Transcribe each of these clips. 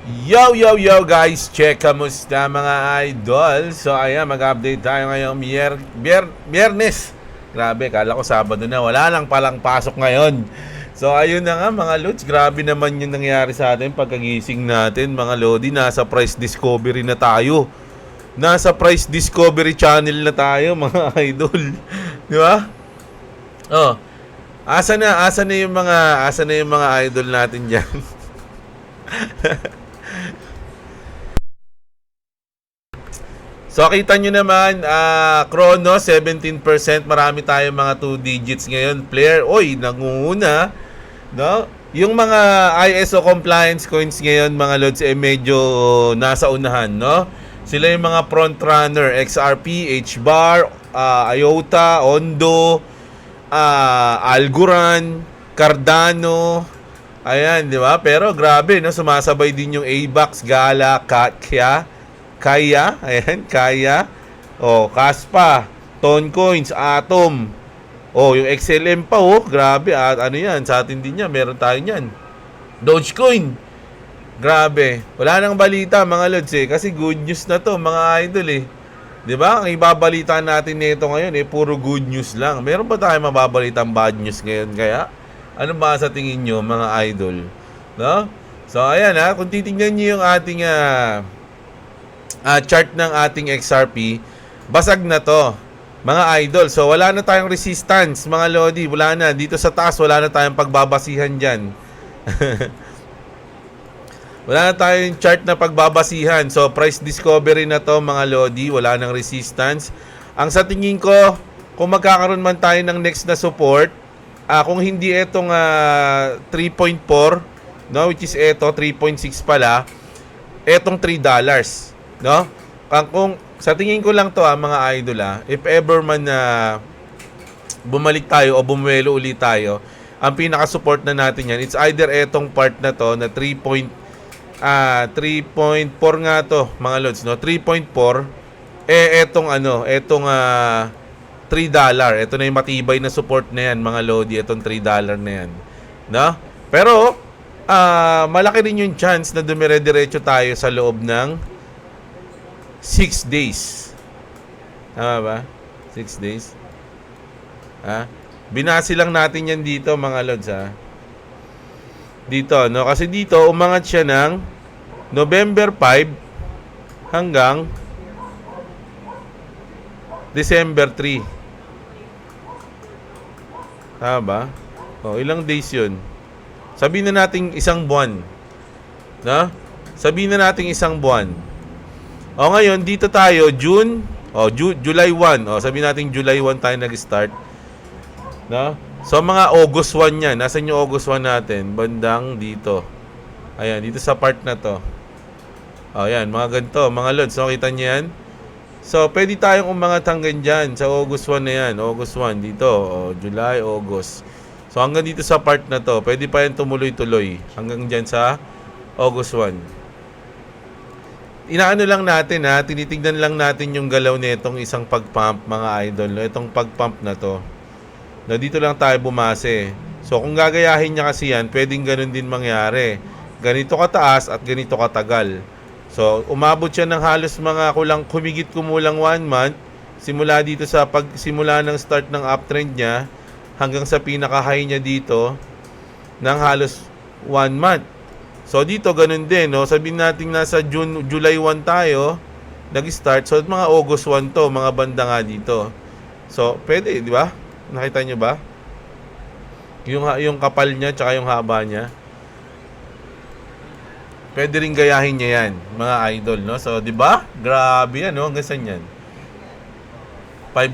Yo, yo, yo guys! Check, kamusta mga idol? So ayan, mag-update tayo ngayong Biyernes. Grabe, kala ko Sabado na. Wala lang palang pasok ngayon. So ayun na nga mga lods, grabe naman yung nangyari sa atin pagkagising natin mga lodi. Nasa price discovery na tayo. Nasa price discovery channel na tayo mga idol. Di ba? Oh, asa na yung mga idol natin diyan? So kita nyo naman, Chrono 17%, marami tayong mga 2 digits ngayon. Player, oy, nangunguna, no? Yung mga ISO compliance coins ngayon, mga lods, medyo nasa unahan, no? Sila yung mga front runner, XRP, HBAR, IOTA, Ondo, Algorand, Cardano. Ayan, di ba? Pero grabe, no? Sumasabay din yung AVAX, Gala, Kaya, ayan, Kaya. Oh, Kaspa, Toncoins, Atom. Oh, yung XLM pa, oh, grabe. At ano yan, sa atin din yan, meron tayo niyan. Dogecoin. Grabe. Wala nang balita, mga lods eh. Kasi good news na to, mga idol eh. 'Di ba? Ang ibabalita natin nito ngayon eh, puro good news lang. Meron ba tayong mababalitang bad news ngayon kaya? Ano ba sa tingin nyo, mga idol? No? So, ayan ha, kung titingnan nyo yung ating chart ng ating XRP, basag na to, mga idol. So wala na tayong resistance, mga lodi. Wala na. Dito sa taas, wala na tayong pagbabasihan dyan. Wala na tayong chart na pagbabasihan. So price discovery na to, mga lodi. Wala nang resistance. Ang sa tingin ko, kung magkakaroon man tayo ng next na support, kung hindi etong 3.4, no, which is eto 3.6 pala, etong $3, no? Kung sa tingin ko lang to mga idol if ever man na bumalik tayo o bumuelo ulit tayo, ang pinaka-support na natin yan, it's either etong part na to na 3.4 nga to, mga lods, no? 3.4 etong $3. Ito na yung matibay na support na yan, mga lodi, etong $3 na yan, no? Pero malaki rin yung chance na dumire-diretso tayo sa loob ng 6 days. Tama ba? 6 days. Binasi lang natin yan dito, mga lods, dito, no? Kasi dito, umangat siya ng November 5 hanggang December 3. Tama ba? O, ilang days yun? Sabihin na natin isang buwan. No? Sabihin na natin isang buwan. O ngayon, dito tayo, June, July 1. O, sabihin natin July 1 tayo nag-start. No? So, mga August 1 yan. Nasaan yung August 1 natin? Bandang dito. Ayan, dito sa part na to. O, yan, mga ganito. Mga lods, so, kita nyo yan? So, pwede tayong umangat hanggang dyan. Sa August 1 na yan. August 1, dito. O, July, August. So, hanggang dito sa part na to. Pwede pa yan tumuloy-tuloy. Hanggang dyan sa August 1. Inaano lang natin tinitignan lang natin yung galaw nitong isang pag-pump, mga idol, no? Itong pag-pump na to. Na dito lang tayo bumase. So kung gagayahin niya kasi yan, pwedeng ganun din mangyari. Ganito kataas at ganito katagal. So umabot siya ng halos mga kumulang 1 month simula dito sa pagsimula ng start ng uptrend niya hanggang sa pinaka-high niya dito ng halos 1 month. So dito ganun din, no? Sabihin natin nasa July 1 tayo nag-start. So mga August 1 to, mga banda nga dito. So pwede, di ba? Nakita nyo ba? Yung kapal niya tsaka yung haba niya. Pwede rin gayahin niya yan, mga idol, no? So di ba? Grabe yan, no? Hanggang saan yan? $5.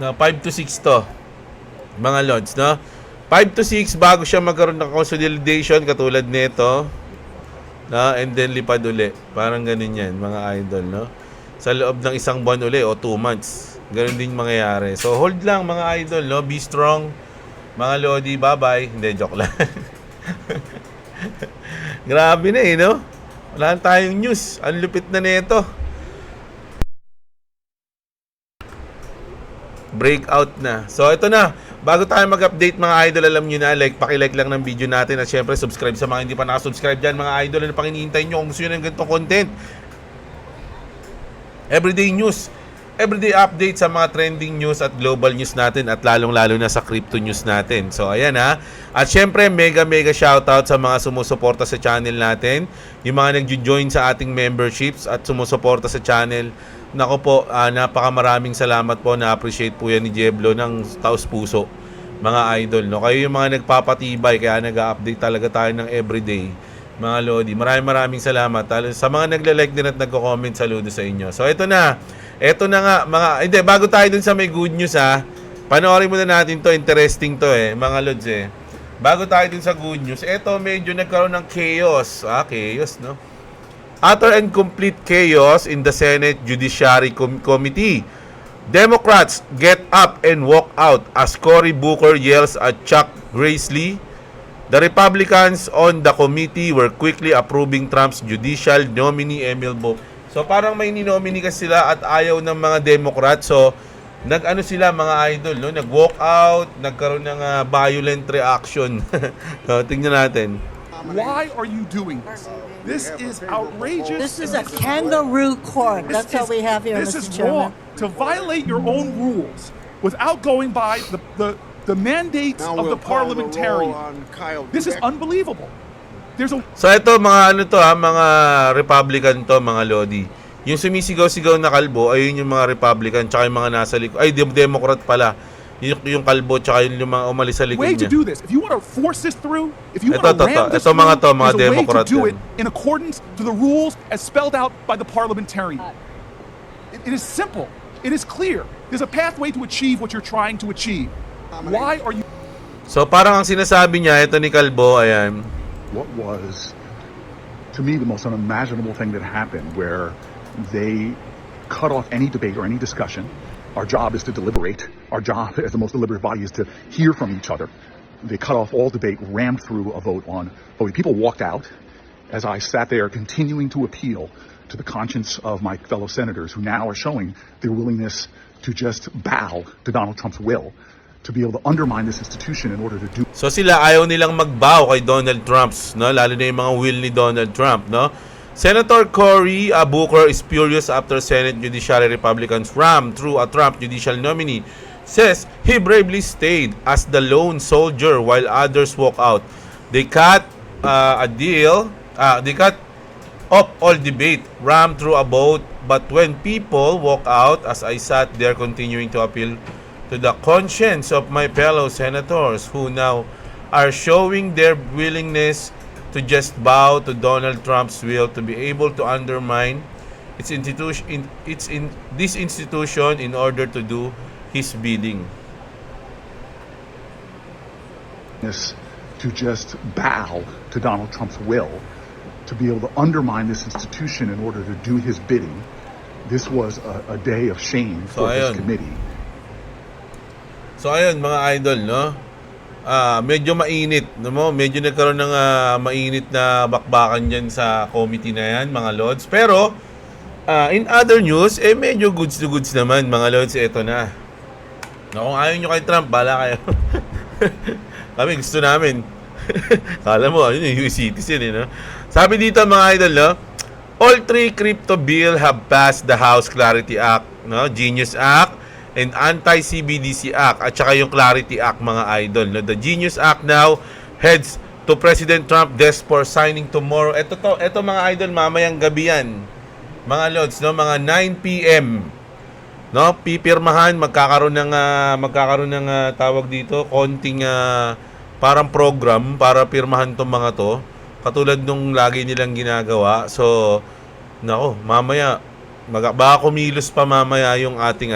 No, 5 to 6 to. Mga lods, no? 5 to 6 bago siya magkaroon ng consolidation katulad nito, no? And then lipad uli. Parang ganun yan, mga idol, no? Sa loob ng isang buwan uli o 2 months. Ganun din mangyayari. So hold lang, mga idol, no? Be strong, mga lodi. Bye-bye. Hindi, joke lang. Grabe na no? Wala tayong news. Ang lupit na nito. Breakout na. So ito na. bago tayo mag-update mga idol, alam nyo na, paki-like lang ng video natin at syempre subscribe sa mga hindi pa nakasubscribe dyan mga idol. Ano pang hinihintay nyo kung gusto nyo ng ganitong content? Everyday news, everyday update sa mga trending news at global news natin at lalong-lalo na sa crypto news natin. So ayan ha. At syempre mega shoutout sa mga sumusuporta sa channel natin, yung mga nagjo-join sa ating memberships at sumusuporta sa channel. Nako po, napakamaraming salamat po. Na-appreciate po yan ni Jeblo ng taos puso mga idol, no? Kayo yung mga nagpapatibay, kaya nag-update talaga tayo ng everyday mga Lodi. Maraming salamat sa mga nagla-like din at nagko-comment. Saludo sa inyo. So ito na nga mga, hindi, bago tayo dun sa may good news ha, panoorin muna natin to, interesting to mga Lods bago tayo dun sa good news. Ito medyo nagkaroon ng chaos no, utter and complete chaos in the Senate Judiciary Committee. Democrats get up and walk out as Cory Booker yells at Chuck Grassley. The Republicans on the committee were quickly approving Trump's judicial nominee Emil Bob. So parang may ninomini kasi sila at ayaw ng mga Democrat. So nag-ano sila mga idol, no? Nag-walk out, nagkaroon ng violent reaction. So, tingnan natin. Why are you doing this? This is outrageous. This is a kangaroo court. That's what we have here, This Mr. is Chairman. wrong. To violate your own rules without going by the mandates Now of we'll the call the parliamentarian. roll on Kyle This is Dubek. unbelievable. There's a So ito mga ano to mga Republican to mga Lodi. Yung sumisigaw-sigaw na kalbo, ayun yung mga Republican tsaka yung mga nasa likod. Ay, Democrat pala. Yung kalbo tsaka yung mga umalis sa likod way to niya. do this. If you want to force this through, if you want Ito, to ram this ito, mga to, through, mga there's a way to Democrat do yan. it in accordance to the rules as spelled out by the parliamentarian. It is simple. It is clear. There's a pathway to achieve what you're trying to achieve. Why are you... So parang ang sinasabi niya, ito ni Kalbo, ayan. What was, to me, the most unimaginable thing that happened, where they cut off any debate or any discussion. Our job is to deliberate. Our job as the most deliberative body is to hear from each other. They cut off all debate, rammed through a vote on voting. People walked out as I sat there continuing to appeal to the conscience of my fellow senators who now are showing their willingness to just bow to Donald Trump's will, to be able to undermine this institution in order to do. So sila ayaw nilang magbow kay Donald Trump, no? Lalo na yung mga will ni Donald Trump, no? Senator Cory Booker is furious after Senate Judiciary Republicans ram through a Trump judicial nominee. Says he bravely stayed as the lone soldier while others walk out. They cut They cut off all debate, rammed through a vote. But when people walk out, as I sat there continuing to appeal to the conscience of my fellow senators who now are showing their willingness to just bow to Donald Trump's will, to be able to undermine its institution, this institution in order to do his bidding. To just bow to Donald Trump's will, to be able to undermine this institution in order to do his bidding. This was a day of shame for this committee. So ayun mga idol, no? Medyo mainit, no? Medyo nagkaroon ng mainit na bakbakan diyan sa committee na yan, mga Lods. Pero in other news, medyo goods to goods naman, mga Lods. Ito na. No, kung ayaw nyo kay Trump, bala kayo. Kami gusto namin. Kala mo, yun yung US citizen, no? Sabi dito mga idol, no? All three crypto bill have passed the House Clarity Act, no? Genius Act, and Anti-CBDC Act, at saka yung Clarity Act, mga idol, no? The Genius Act now heads to President Trump desk for signing tomorrow. Ito mga idol, mamayang gabi yan, mga Lods, no? Mga 9 p.m. no, pipirmahan, magkakaroon ng tawag dito, konting parang program para pirmahan tong mga to, katulad nung lagi nilang ginagawa. So nako, mamaya baka kumilos pa mamaya yung ating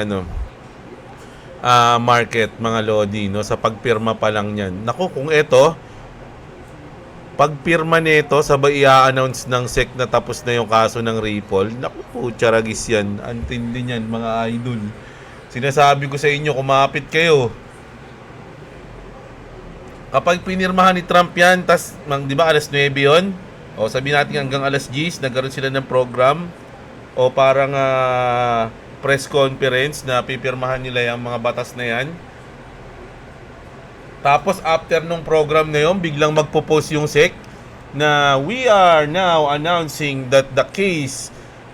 market, mga Lodi, no, sa pagpirma pa lang niyan. Nako, kung ito pagpirma nito, sabay i-announce ng SEC na tapos na yung kaso ng Ripple. Naku po, charagis yan. Antindi niyan, mga idol. Sinasabi ko sa inyo, kumapit kayo. Kapag pinirmahan ni Trump yan, tas, di ba, alas 9 yun? O sabihin natin hanggang alas 10, nagkaroon sila ng program. O parang press conference na pipirmahan nila yung mga batas na yan. Tapos after nung program na yun, biglang magpo-post yung SEC na we are now announcing that the case,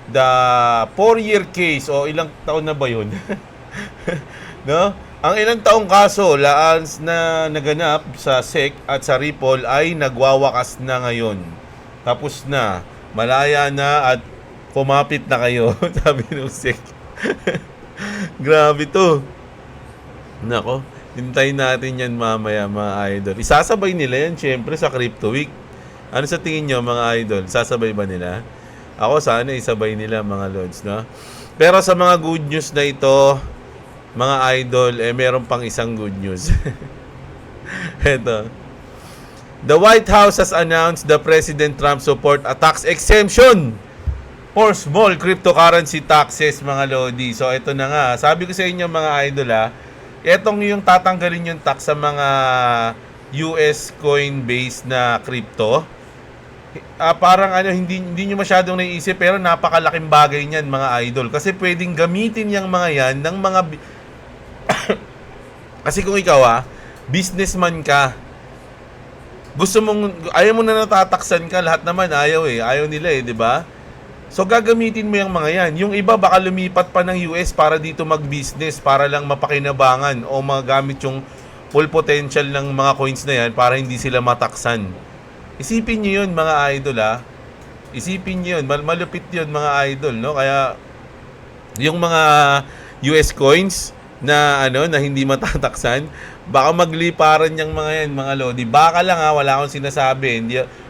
the 4-year case, o ilang taon na ba yun? No? Ang ilang taong kaso laans na naganap sa SEC at sa Ripple ay nagwawakas na ngayon. Tapos na, malaya na at kumapit na kayo, sabi ng SEC. Grabe to. Nako, hintayin natin yan mamaya mga idol. Isasabay nila yan syempre sa Crypto Week. Ano sa tingin nyo mga idol? Sasabay ba nila? Ako sana isabay nila mga lods, no? Pero sa mga good news na ito, mga idol, meron pang isang good news. Ito. The White House has announced the President Trump support a tax exemption for small cryptocurrency taxes, mga lodi. So, ito na nga. Sabi ko sa inyo mga idol, etong yung tatanggalin yung tax sa mga US coin-based na crypto. Parang hindi nyo masyadong naiisip pero napakalaking bagay niyan mga idol. Kasi pwedeng gamitin yung mga yan ng mga... Kasi kung ikaw businessman ka, ayaw mo na natataksan ka, lahat naman ayaw nila di ba? So gagamitin mo yung mga yan. Yung iba baka lumipat pa ng US para dito mag-business, para lang mapakinabangan o magamit yung full potential ng mga coins na yan para hindi sila mataksan. Isipin nyo yun mga idol Isipin nyo yun, malupit yun mga idol, no? Kaya yung mga US coins na na hindi matataksan, baka magliparan yung mga yan mga lodi. Baka lang wala akong sinasabi.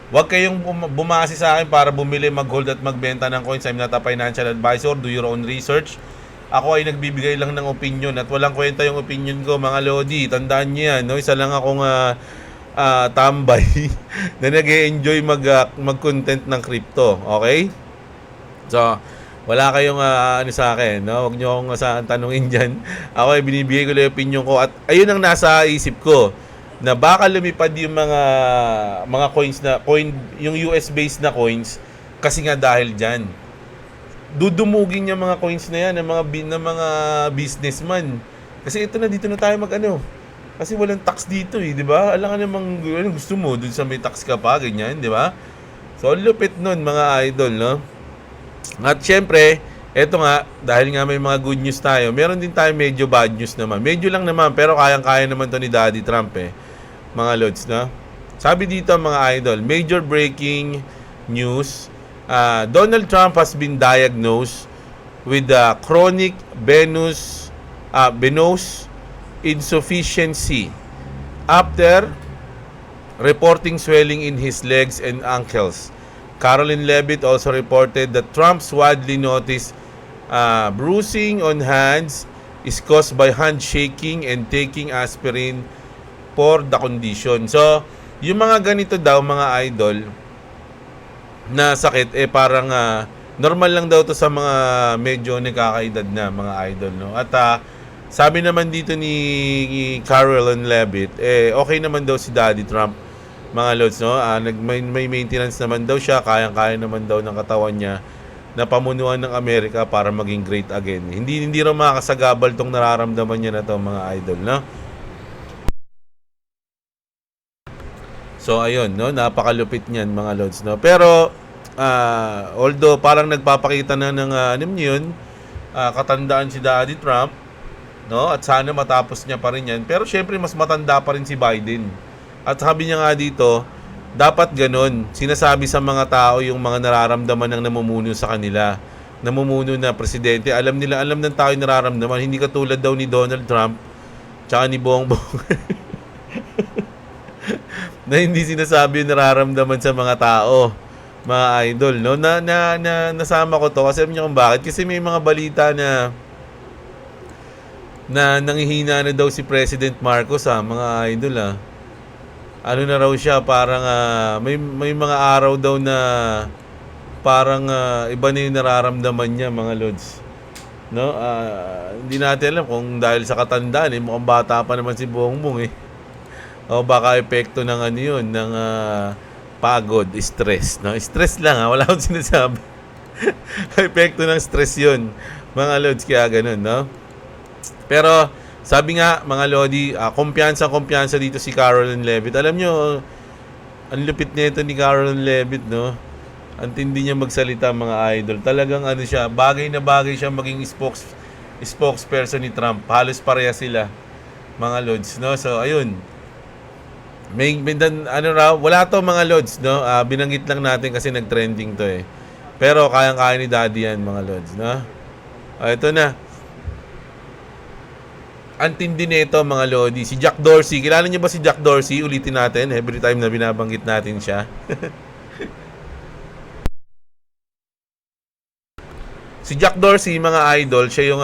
Huwag kayong bumasi sa akin para bumili, mag-hold at magbenta ng coins. I'm not a financial advisor. Do your own research. Ako ay nagbibigay lang ng opinion at walang kwenta yung opinion ko mga lodi. Tandaan niyo yan, no? Isa lang akong tambay na nag-e-enjoy mag-content ng crypto. Okay? So, wala kayong sa akin, no? Huwag niyo akong tanungin diyan. Ako ay binibigay ko lang yung opinion ko at ayun ang nasa isip ko na baka lumipad yung mga coins yung US based na coins kasi nga dahil diyan. Dudumugin yung mga coins na yan ng mga businessman. Kasi ito na dito na tayo Kasi walang tax dito di ba? Alam ka namang gusto mo dun sa may tax ka pa, ganyan, di ba? So lupit nun mga idol, no? At syempre, eto nga, dahil nga may mga good news tayo, meron din tayo medyo bad news naman. Medyo lang naman, pero kayang-kaya naman to ni Daddy Trump mga lods, no? Sabi dito mga idol, major breaking news, Donald Trump has been diagnosed with chronic venous insufficiency after reporting swelling in his legs and ankles. Caroline Leavitt also reported that Trump's widely noticed bruising on hands is caused by hand shaking and taking aspirin for the condition. So, yung mga ganito daw mga idol na sakit parang normal lang daw to sa mga medyo nakakaedad na mga idol, no? At sabi naman dito ni Caroline Leavitt okay naman daw si Daddy Trump mga lods, no? May maintenance naman daw siya, kayang-kaya naman daw ng katawan niya na pamunuan ng Amerika para maging great again. Hindi raw makakasagabal tong nararamdaman niya na to mga idol, no? So ayun, no, napakalupit niyan mga lods, no. Pero although parang nagpapakita na ng yun, katandaan si Daddy Trump, no, at sana matapos niya pa rin yan. Pero syempre mas matanda pa rin si Biden. At sabi niya nga dito, dapat ganun. Sinasabi sa mga tao yung mga nararamdaman ng namumuno sa kanila. Namumuno na presidente, alam ng tao yung nararamdaman. Hindi katulad daw ni Donald Trump tsaka ni Bongbong. Na hindi sinasabi yung nararamdaman sa mga tao, mga idol, no? Nasama ko to kasi alam niyo kung bakit? Kasi may mga balita na nanghihina na daw si President Marcos mga idol Ano na raw siya, parang may mga araw daw na parang iba na yung nararamdaman niya mga lods, no? Hindi natin alam kung dahil sa katandaan mukhang bata pa naman si Bongbong o baka epekto ng yun, ng pagod, stress, no? Stress lang wala akong sinasabi. Epekto ng stress yun mga lods, kaya ganun, no? Pero Sabi nga, mga Lodi, kumpiyansa dito si Caroline Levitt. Alam nyo, ang lupit nito ni Caroline Levitt, no? Ang tindi niya magsalita, mga idol. Talagang ano siya, bagay na bagay siya maging spokesperson ni Trump. Halos pareha sila, mga Lods, no? So, ayun. Wala to, mga Lods, no? Binanggit lang natin kasi nag-trending to eh. Pero kayang-kaya ni Daddy yan, mga Lods, no? Ito na. Ang tindi nito, mga Lodi. Si Jack Dorsey. Kilala niyo ba si Jack Dorsey? Ulitin natin every time na binabanggit natin siya. Si Jack Dorsey, mga idol, siya yung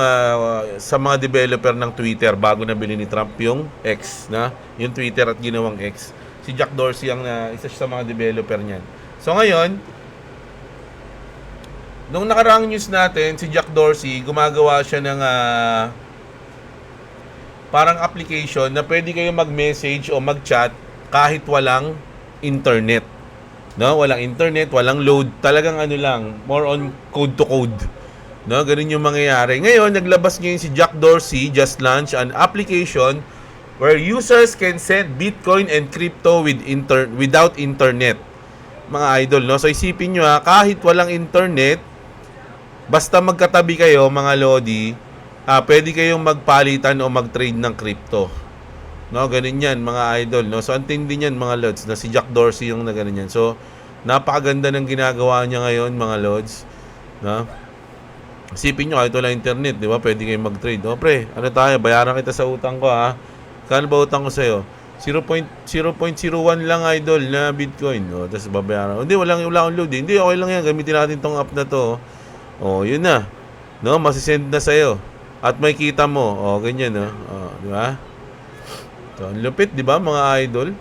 sa mga developer ng Twitter bago nabili ni Trump yung X, na? Yung Twitter at ginawang X. Si Jack Dorsey ang isa sa mga developer niyan. So ngayon, nung nakaraang news natin, si Jack Dorsey, gumagawa siya ng parang application na pwede kayo mag-message o mag-chat kahit walang internet. No, walang internet, walang load, talagang ano lang, more on code to code. No, ganun yung mangyayari. Ngayon, naglabas ngayon si Jack Dorsey, just launched an application where users can send Bitcoin and crypto without internet. Mga idol, no? So isipin nyo kahit walang internet, basta magkatabi kayo, mga Lodi, pwede kayong magpalitan o mag-trade ng crypto. No, ganun yan, mga idol, no? So, ang tindi niyan, mga Lods, na si Jack Dorsey yung na ganun yan. So, napakaganda ng ginagawa niya ngayon, mga Lods, no? Isipin nyo, kahit wala internet, di ba? Pwede kayong mag-trade. O, pre, ano tayo? Bayaran kita sa utang ko, ha? Kano ba utang ko sa'yo? 0.01 lang, idol, na Bitcoin. O, tapos babayaran. Hindi, wala akong load. Hindi, okay lang yan. Gamitin natin tong app na to. O, yun na. No, masisend na sa'yo. At may kita mo. O, ganyan, no? O, di ba? So, ang lupit, di ba, mga idol?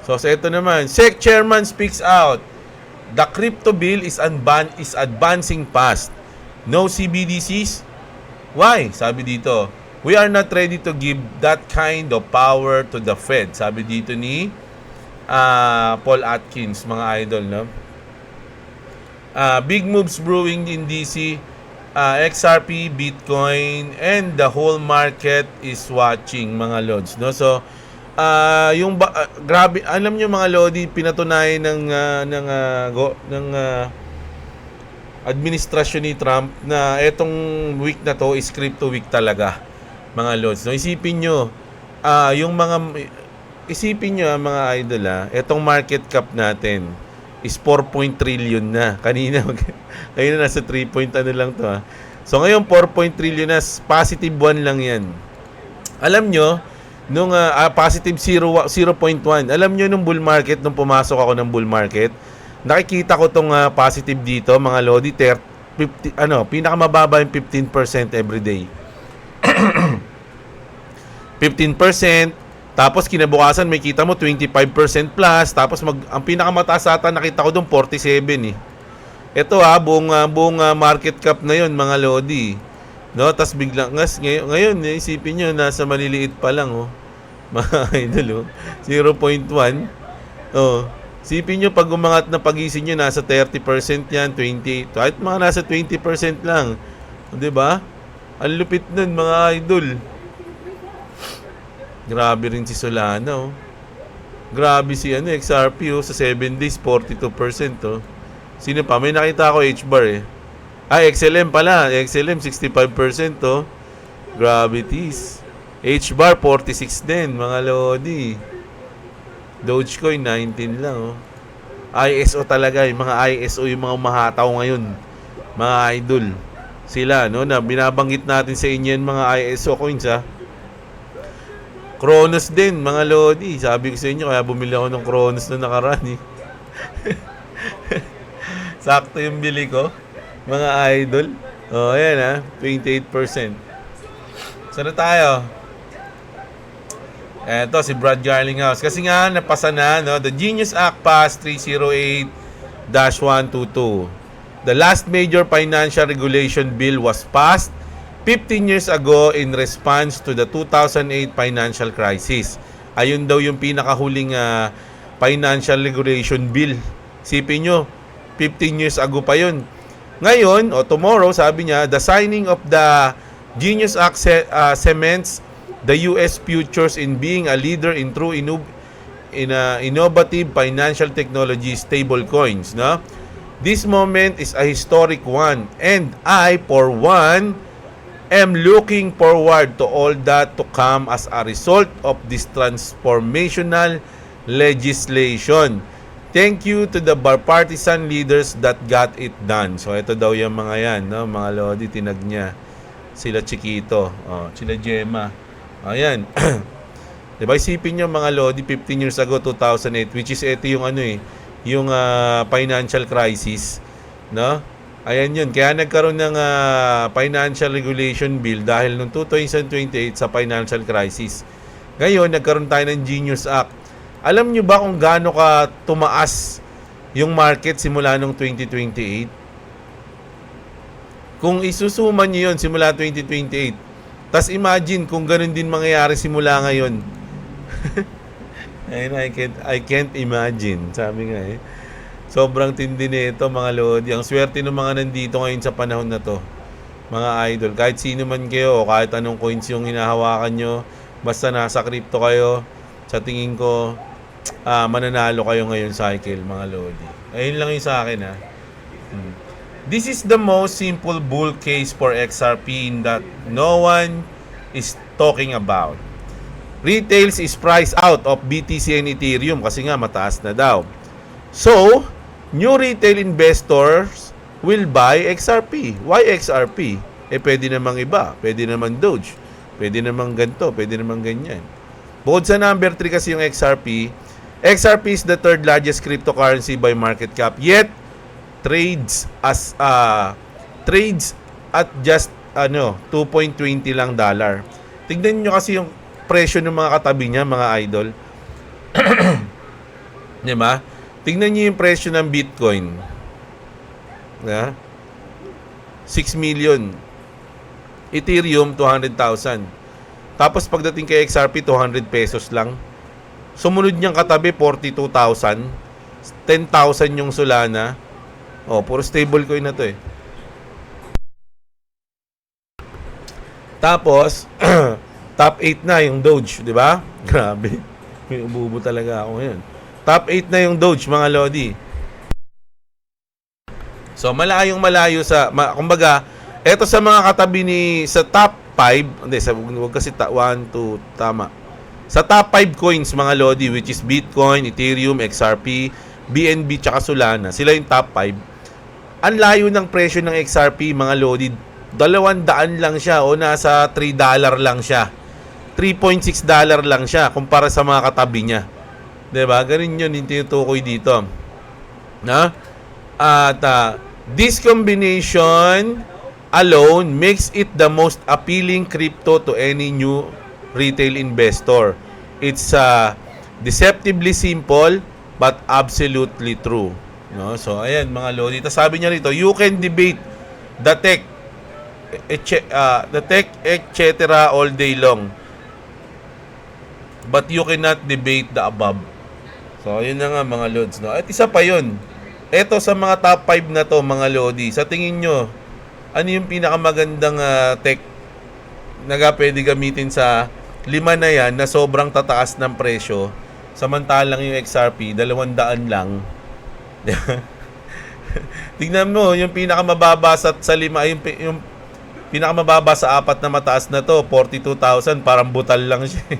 So, ito naman. SEC chairman speaks out. The crypto bill is advancing fast. No CBDCs? Why? Sabi dito, we are not ready to give that kind of power to the Fed. Sabi dito ni Paul Atkins, mga idol, no? Big moves brewing in DC. XRP, Bitcoin, and the whole market is watching, mga Lods, no? So, grabe, alam niyo, mga Lodi, pinatunayan ng administrasyon ni Trump na etong week na to is crypto week talaga, mga Lods, no? Isipin niyo, mga idol, etong market cap natin is 4 trillion na. Kanina nasa 3 lang to, So ngayon 4 trillion na, positive 1 lang yan. Alam nyo, nung positive 0.1, alam nyo nung bull market, nung pumasok ako ng bull market, nakikita ko tong positive dito, mga Lodi, pinakamababa yung 15% every day. 15%. Tapos kinabukasan may kita mo 25% plus, tapos ang pinakamataas ata nakita ko doon 47 eh. Ito buong market cap na 'yon, mga Lodi. No, tapos biglang ngayon isipin niyo nasa maliliit pa lang Mga idol 0.1. Isipin niyo pag umangat na pagising niyo nasa 30% yan, 20, kahit mga nasa 20% lang. 'Di ba? Ang lupit nun, mga idol. Grabe rin si Solana, Grabe si XRP, sa 7 days, 42%, Sino pa? May nakita ako H-bar, XLM pala. XLM, 65%, Grabe, tis. H-bar, 46 din, mga Lodi. Dogecoin, 19 lang, ISO talaga, yung mga ISO, yung mga umahataw ngayon. Mga idol. Sila, na binabanggit natin sa inyo yung mga ISO coins, Kronos din, mga Lodi. Sabi ko sa inyo, kaya bumili ako ng Kronos na nakaraan, Sakto yung bili ko, mga idol. Ayan, 28%. Saan na tayo? Eto, si Brad Garlinghouse. Kasi nga, napasa na, The Genius Act passed 308-122. The last major financial regulation bill was passed 15 years ago in response to the 2008 financial crisis. Ayun daw yung pinakahuling financial regulation bill. Sipin nyo, 15 years ago pa yun. Ngayon, tomorrow, sabi niya, the signing of the Genius Act cements the US futures in being a leader in true innovative financial technology stablecoins, no? This moment is a historic one, and I, for one, am looking forward to all that to come as a result of this transformational legislation. Thank you to the bipartisan leaders that got it done. So, ito daw yung mga yan, no? Mga Lodi, tinag niya. Sila Chiquito, sila Gemma. Ayan. Diba, isipin nyo mga Lodi, 15 years ago, 2008, which is ito yung yung financial crisis, no? Ayan yun. Kaya nagkaroon ng financial regulation bill dahil noong 2028 sa financial crisis. Ngayon, nagkaroon tayo ng Genius Act. Alam nyo ba kung gaano ka tumaas yung market simula noong 2028? Kung isusuman nyo yun simula 2028, tas imagine kung ganun din mangyayari simula ngayon. I can't imagine. Sabi nga sobrang tindi nito mga Lodi. Ang swerte ng mga nandito ngayon sa panahon na to, mga idol. Kahit sino man kayo o kahit anong coins yung hinahawakan nyo, basta nasa crypto kayo, sa tingin ko, mananalo kayo ngayon cycle mga Lodi. Ayun lang yung sa akin This is the most simple bull case for XRP in that no one is talking about. Retails is priced out of BTC and Ethereum kasi nga mataas na daw. So, new retail investors will buy XRP. Why XRP? Pwede namang iba. Pwede namang Doge. Pwede namang ganito. Pwede namang ganyan. Bukod sa number 3 kasi yung XRP, XRP is the third largest cryptocurrency by market cap. Yet, trades at just 2.20 lang dollar. Tignan niyo kasi yung presyo ng mga katabi niya, mga idol. Di ba? Tignan niyo yung presyo ng Bitcoin. 6 million. Ethereum 200,000. Tapos pagdating kay XRP 200 pesos lang. Sumunod niyang katabi 42,000. 10,000 yung Solana. Puro stable coin na to Tapos, top 8 na yung Doge, di ba? Grabe. May umubo talaga ako ngayon. Top 8 na yung Doge, mga Lodi. So, malayo sa, kumbaga, eto sa mga katabi sa top 5, hindi, wag kasi 1, 2, tama. Sa top 5 coins, mga Lodi, which is Bitcoin, Ethereum, XRP, BNB, tsaka Solana, sila yung top 5. Ang layo ng presyo ng XRP, mga Lodi, 200 lang siya o nasa $3 lang siya. $3.6 lang siya kumpara sa mga katabi niya. 'Di ba? Ganun 'yun yung tinutukoy dito. At this combination alone makes it the most appealing crypto to any new retail investor. It's deceptively simple but absolutely true. No? So, ayan mga Lodi. Tapos sabi niya rito, you can debate the tech, etc. all day long. But you cannot debate the above. So, ayun na nga mga Lods. No? At isa pa yun. Ito sa mga top 5 na to mga Lodi. Sa tingin nyo, ano yung pinakamagandang tech na pwede gamitin sa 5 na yan na sobrang tataas ng presyo? Samantalang yung XRP, 200 lang. Tingnan mo, yung pinakamababa sa 5, yung pinakamababa sa 4 na mataas na to, 42,000, parang butal lang siya.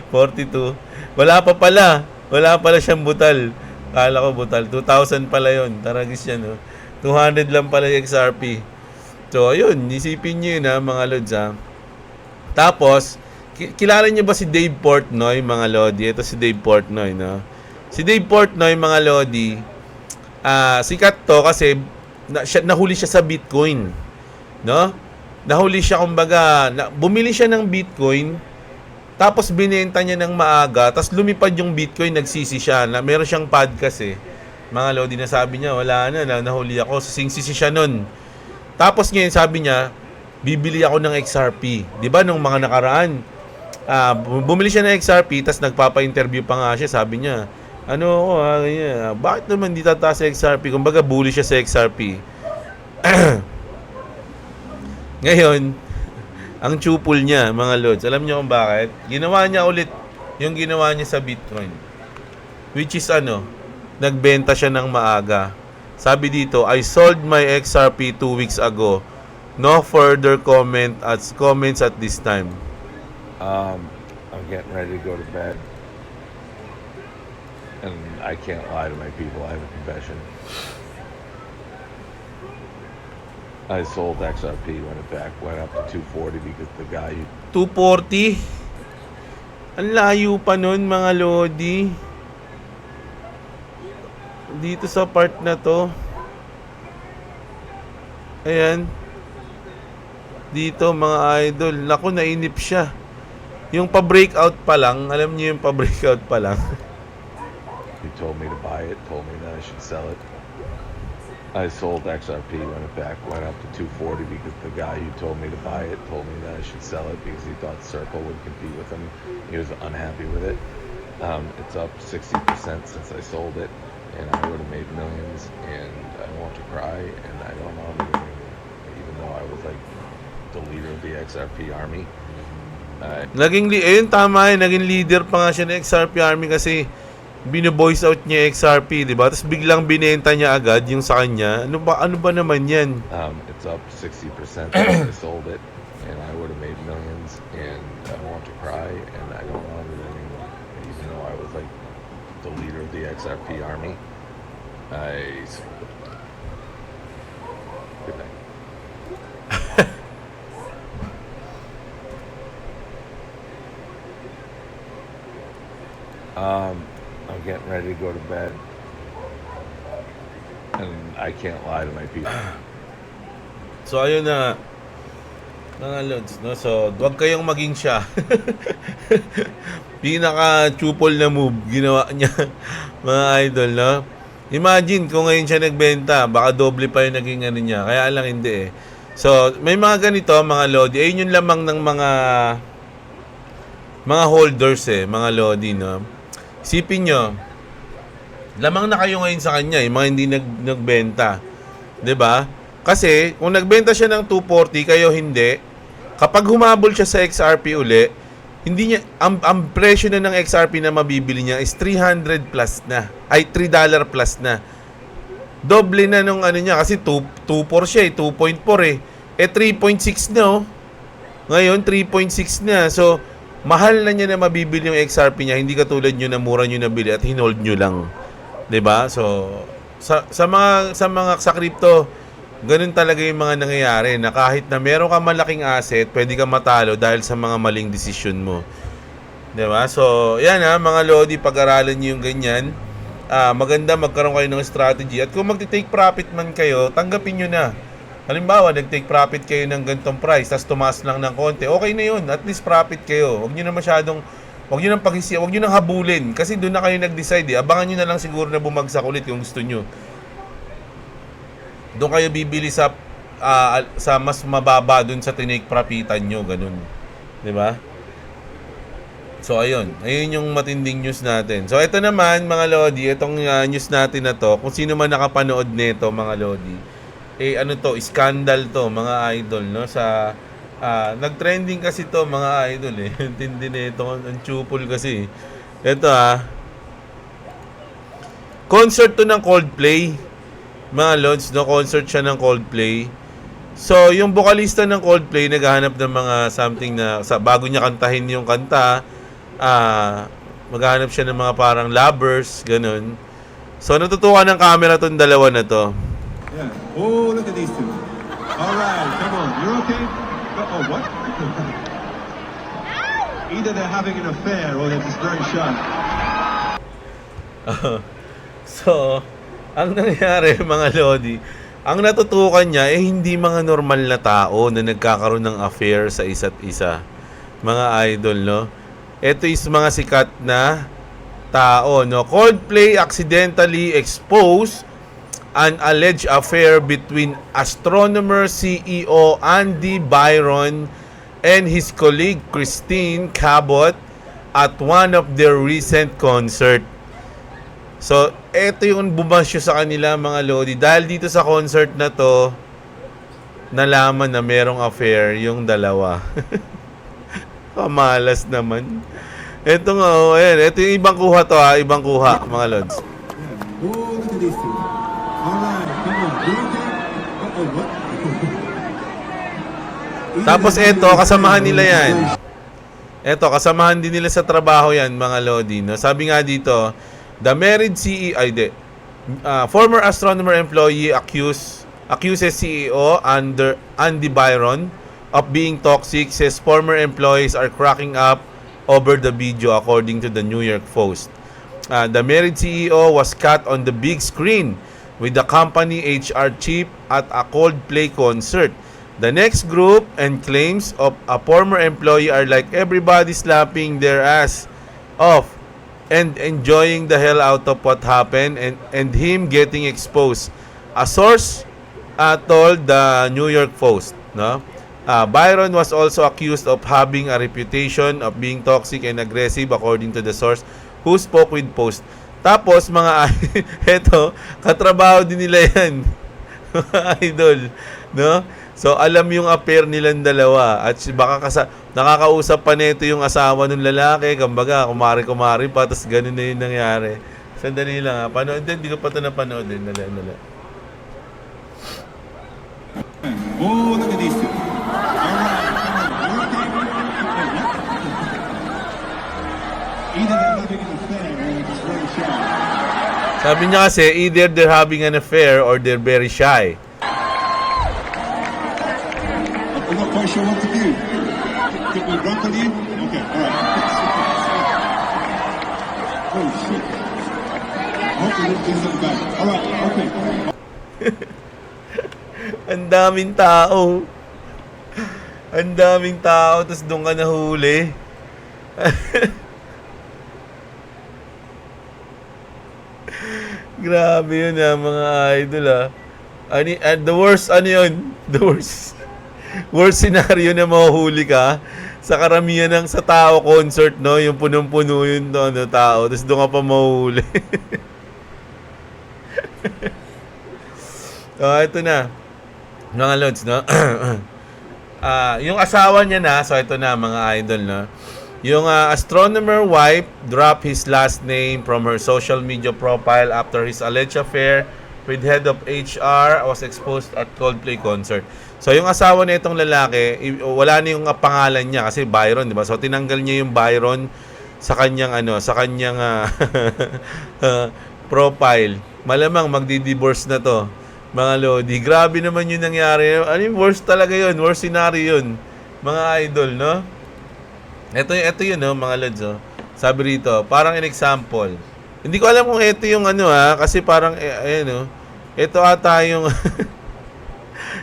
42. Wala pala siyang butal. Kala ko butal. 2,000 pala yun. Taragis yan, 200 lang pala yung XRP. So, ayun, isipin nyo yun, mga Lods, Tapos, kilala nyo ba si Dave Portnoy, mga Lodi? Ito si Dave Portnoy, no? Si Dave Portnoy, mga Lodi, sikat to kasi nahuli siya sa Bitcoin. No? Nahuli siya, kumbaga, bumili siya ng Bitcoin, tapos binenta niya ng maaga, tapos lumipad yung Bitcoin, nagsisi siya. Meron siyang podcast mga Lodi, na sabi niya, wala na, nahuli ako. Singsisi siya nun. Tapos ngayon sabi niya, bibili ako ng XRP. Di ba nung mga nakaraan, bumili siya ng XRP, tapos nagpapa-interview pa nga siya, sabi niya, bakit naman di tataas sa XRP? Kumbaga, bully siya sa XRP. Ngayon, ang chupol niya, mga lods. Alam niyo kung bakit? Ginawa niya ulit yung ginawa niya sa Bitcoin. Which is nagbenta siya ng maaga. Sabi dito, I sold my XRP 2 weeks ago. No further comments at this time. I'm getting ready to go to bed. And I can't lie to my people. I have a confession. I sold XRP when it went up to 240 because the guy 240? Ang layo pa nun, mga lodi. Dito sa part na to. Ayan. Dito, mga idol. Naku, nainip siya. Yung pa-breakout pa lang. Alam niyo yung pa-breakout pa lang. he told me to buy it, told me that I should sell it. I sold XRP when it went up to 240 because the guy who told me to buy it told me that I should sell it because he thought Circle would compete with him. He was unhappy with it. It's up 60% since I sold it, and I would have made millions, and I want to cry, and I don't know how to do it anymore. Even though I was like the leader of the XRP army. Ayun, tama yun. Naging leader pa nga siya ng XRP Army kasi bino-voice out niya XRP, di ba? Tapos biglang binenta niya agad yung sa kanya. Ano ba naman yan? It's up 60% since I sold it, and I would have made millions, and I want to cry, and I don't know how to do it anymore. Even though I was like the leader of the XRP army, I sold it. Good night. I'm getting ready to go to bed, and I can't lie to my people. So, ayun na. Mga lods, no? So, huwag kayong maging siya. Pinaka-chupol na move ginawa niya, mga idol, no? Imagine kung ngayon siya nagbenta, baka doble pa yung naging niya. Kaya lang hindi eh. So, may mga ganito, mga lodi. Ayun yung lamang ng mga holders mga lodi, no? Isipin nyo, lamang na kayo ngayon sa kanya, mga hindi nagbenta. 'Di ba? Kasi, kung nagbenta siya ng 240, kayo hindi, kapag humabol siya sa XRP uli, hindi niya, ang presyo na ng XRP na mabibili niya is $300 plus na. Ay, $3 plus na. Doble na nung niya, kasi 2.4 siya 2.4 Eh, 3.6 na Ngayon, 3.6 na. So, mahal na niya na mabibili yung XRP niya, hindi katulad nyo na mura nyo nabili at hinold nyo lang. 'Di ba? So, sa mga crypto, ganun talaga yung mga nangyayari na kahit na meron ka malaking asset, pwede ka matalo dahil sa mga maling decision mo. 'Di ba? So, yan mga lodi, pag-aralan niyo yung ganyan. Maganda magkaroon kayo ng strategy. At kung magte-take profit man kayo, tanggapin niyo na. Halimbawa, nag-take profit kayo ng ganitong price, tapos tumaas lang ng konti, okay na yun. At least profit kayo. Huwag nyo nang paghisiya, huwag nyo nang habulin. Kasi doon na kayo nag-decide Abangan nyo na lang siguro na bumagsak ulit kung gusto nyo. Doon kayo bibili sa mas mababa doon sa tinake profitan nyo. Ganun. 'Di ba? So, ayun yung matinding news natin. So, ito naman, mga lodi, itong news natin na to, kung sino man nakapanood nito, mga lodi, scandal to, mga idol, no? Sa nag-trending kasi to, mga idol Tindi nito, ang chupol kasi. Ito concert to ng Coldplay. Mga lods, no? Concert siya ng Coldplay. So, yung vocalista ng Coldplay naghahanap ng mga something na bago niya kantahin yung kanta, maghahanap siya ng mga parang lovers, ganun. So, natutukan ng camera tong dalawa na to. Yeah. Oh, look at these two. All right, come on. You're okay? Oh, what? Either they're having an affair or they're just very shy. So, ang nangyari, mga lodi, ang natutukan niya hindi mga normal na tao na nagkakaroon ng affair sa isa't isa. Mga idol, no? Ito is mga sikat na tao, no? Coldplay accidentally exposed an alleged affair between astronomer CEO Andy Byron and his colleague Christine Cabot at one of their recent concert. So, eto yung bumasyo sa kanila, mga lodi. Dahil dito sa concert na to, nalaman na merong affair yung dalawa. Kamalas naman. Ito nga, oh, ayan. Ito yung ibang kuha to ha. Ibang kuha, mga lods. Oh, look at these two. All right, come on. You okay? Uh-oh, what? Tapos ito, kasamahan nila yan. Ito, kasamahan din nila sa trabaho yan, mga lodi. No? Sabi nga dito, the married CEO, former astronomer employee accuses CEO Andy Byron of being toxic, says former employees are cracking up over the video, according to the New York Post. The married CEO was caught on the big screen with the company HR chief at a Coldplay concert. The next group and claims of a former employee are like everybody slapping their ass off and enjoying the hell out of what happened and him getting exposed. A source told the New York Post, no? Byron was also accused of having a reputation of being toxic and aggressive, according to the source who spoke with Post. Tapos mga eto, katrabaho din nila yan. Mga idol, no? So alam yung affair nilang dalawa at baka nakakausap pa nito yung asawa ng lalaki, kumbaga kumari-kumari pa, tapos ganun na yung nangyari. Sandali lang ha, panood din, hindi ko pa ito napanood din. Nala. Oh, look at these two. All right, come on. You okay? Either they're having an affair or they're just very shy. Sabi niya kasi, either they're having an affair or they're very shy. I'm not quite sure what to do. Did we grapple you? Okay, all right. Oh, shit. Hopefully this isn't bad. All right, okay. Ang daming tao. Ang daming tao, tapos doon ka nahuli. Grabe yun mga idol the worst, yun? The worst scenario na mahuhuli ka sa karamihan ng sa tao concert, no? Yung punong-puno yun tao, tapos doon ka pa mahuhuli. So, ito na. Mga lods, no? Yung asawa niya na, so ito na mga idol, no? Yung astronomer wife dropped his last name from her social media profile after his alleged affair with head of HR was exposed at Coldplay concert. So yung asawa na itong lalaki, wala na yung pangalan niya kasi Byron, di ba? So tinanggal niya yung Byron sa kanyang profile. Malamang magdi-divorce na to. Mga lodi, grabe naman yung nangyari. Ano yung worst talaga yun? Worst scenario yun. Mga idol, no? Ito yun, no, mga lods, oh. Sabi rito, parang an example. Hindi ko alam kung ito yung kasi parang, ayan, oh. Ito ata yung,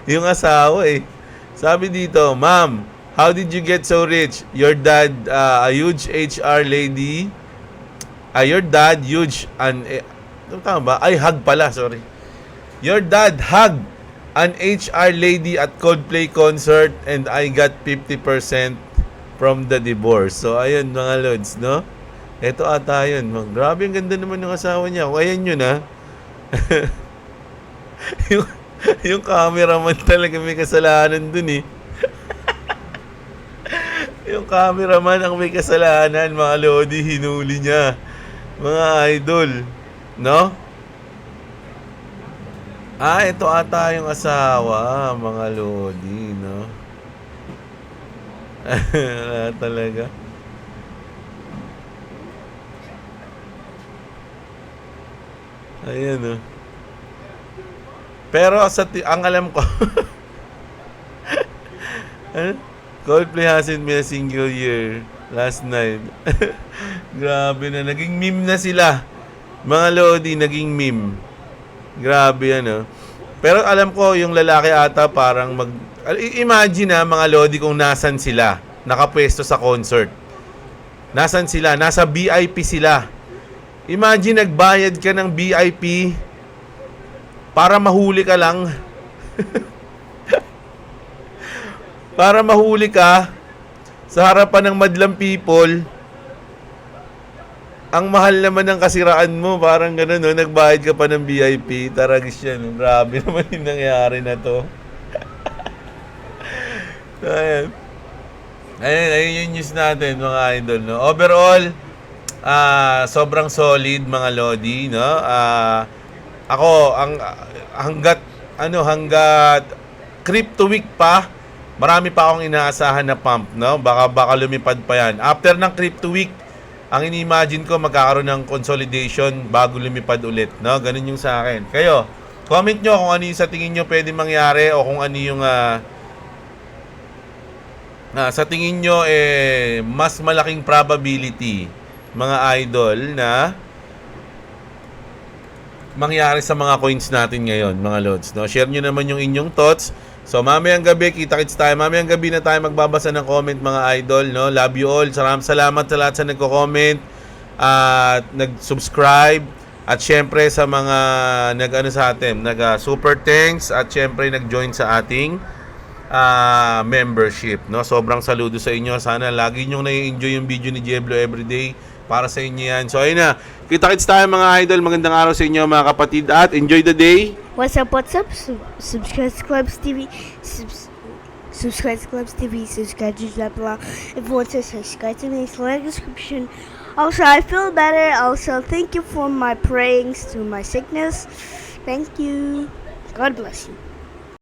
yung asawa, eh. Sabi dito, Ma'am, how did you get so rich? Your dad, a huge HR lady. Your dad, huge, tama ba? Ay, hug pala, sorry. Your dad hugged an HR lady at Coldplay concert and I got 50% from the divorce. So, ayun mga lods, no? Ito ata yun. Grabe, ang ganda naman ng asawa niya. Kung ayan yun, ha? yung cameraman talaga may kasalanan dun, eh. Yung cameraman ang may kasalanan, mga lodi, hinuli niya. Mga idol, no? Ito ata yung asawa, mga lodi, no? Wala talaga. Ayan, no? Pero ang alam ko, Coldplay hasn't been a single year last night. Grabe na, naging meme na sila. Mga lodi, naging meme. Grabe yan, Pero alam ko, yung lalaki ata parang imagine mga lodi kung nasan sila. Nakapwesto sa concert. Nasan sila? Nasa VIP sila. Imagine nagbayad ka ng VIP para mahuli ka lang. Para mahuli ka sa harapan ng madlang people. Ang mahal naman ng kasiraan mo, parang gano'n, no? Nagbayad ka pa ng VIP, taragis yan. Grabe naman yung nangyari na to. Ayun yung news natin, mga idol, no? Overall, sobrang solid, mga Lodi, no? Ako, hanggat crypto week pa, marami pa akong inaasahan na pump, no? Baka lumipad pa yan. After ng crypto week, ang ini-imagine ko magkakaroon ng consolidation bago lumipad ulit, no? Ganun yung sa akin. Kayo, comment nyo kung ano yung sa tingin nyo pwede mangyari o kung ano yung sa tingin nyo mas malaking probability, mga idol, na mangyari sa mga coins natin ngayon, mga lods, no? Share nyo naman yung inyong thoughts. So mamayang gabi, kita-kits tayo. Mamayang gabi na tayo magbabasa ng comment, mga idol, no? Love you all. Salamat sa lahat sa nagko-comment at nag-subscribe, at syempre sa mga sa atin, super thanks, at syempre nag-join sa ating membership, no? Sobrang saludo sa inyo. Sana lagi nyo na-enjoy yung video ni Diablo everyday. Para sa inyo yan. So ayun na, kita-kits tayo, mga idol. Magandang araw sa inyo, mga kapatid, at enjoy the day. What's up? Subscribe to Clubs TV. Subscribe to Clubs TV. Subscribe to Jabla. If you want to subscribe to me, it's in the description. Also, I feel better. Also, thank you for my prayings to my sickness. Thank you. God bless you.